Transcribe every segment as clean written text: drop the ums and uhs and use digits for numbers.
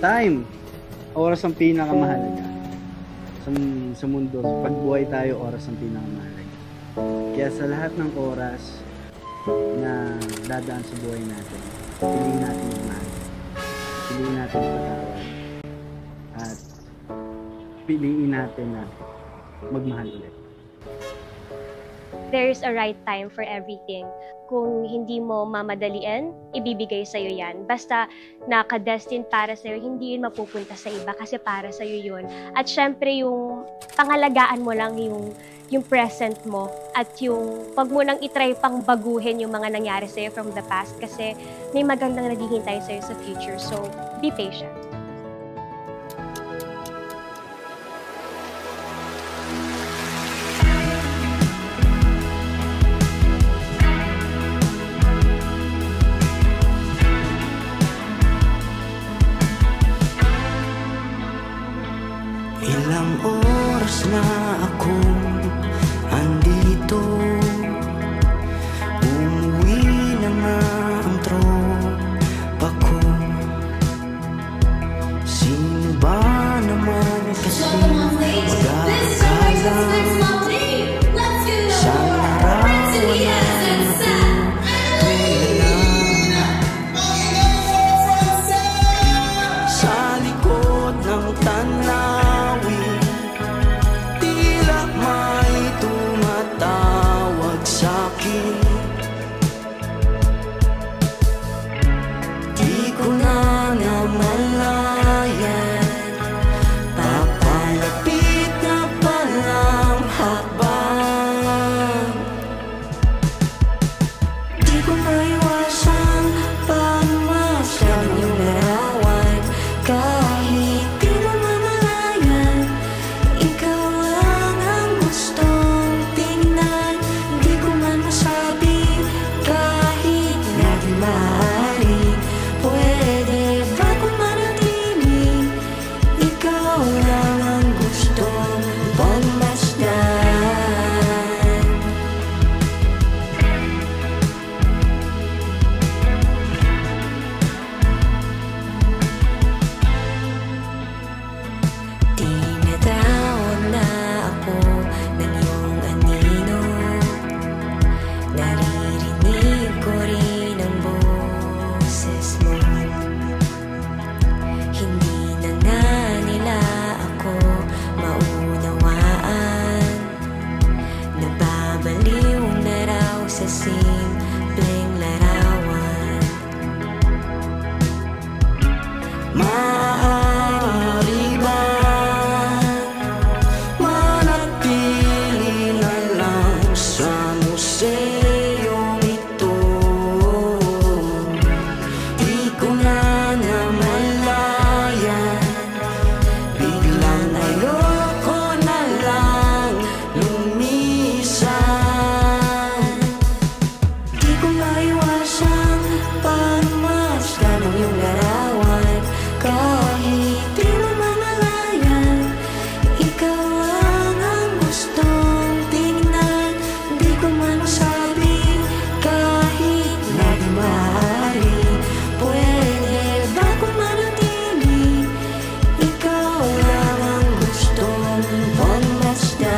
Time. Oras ang pinakamahalaga. Sa mundo, sa pagbuhay tayo, oras ang pinakamahalaga. Kaya sa lahat ng oras na dadaan sa buhay natin, piliin natin magmahal. Piliin natin patawad. At piliin natin na magmahal ulit. There's a right time for everything. Kung hindi mo mamadalian, ibibigay sa'yo yan. Basta nakadestined para sa'yo, hindi yun mapupunta sa iba kasi para sa'yo yun. At syempre, yung pangalagaan mo lang yung present mo at yung pag mo nang itry pang baguhin yung mga nangyari sa'yo from the past kasi may magandang naghihintay sa'yo sa future. So, be patient. Ilang oras na akong andito, umuwi na nga ang tropa ko. Sino ba naman kasi mag-aakala sa larawan sa likod ng tanawin, tila may tumatawag sa'kin. Di ko na namalayan, papalapit na palang habang di ko maiwasang pagmasdan yung larawan. Kahit di mo mamalayan, ikaw lang ang gustong tingnan. Di ko man masabi kahit na di maaari. Pwede ba kung manatili, ikaw lang ang gustong pagmasdan. Tinatawag na ako ng iyong anino, naririnig ko rin ang boses mo. Hindi na nga nila ako maunawaan, nababaliw na raw sa simpleng larawan. Maaari bang manatili na lang sa museyong ito? Di ko na namalayan, biglang ayoko na lang lumisan. Di ko maiwasang pagmasdan ng iyong larawan. Kahit di mo mamalayan, ikaw lang ang gustong tingnan. Di ko man masabi kahit na di maaari. Pwede ba kung manatili, ikaw lang ang gustong pagmasdan.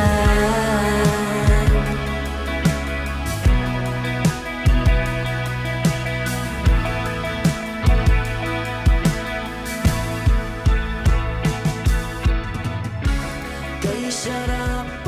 Kay sarap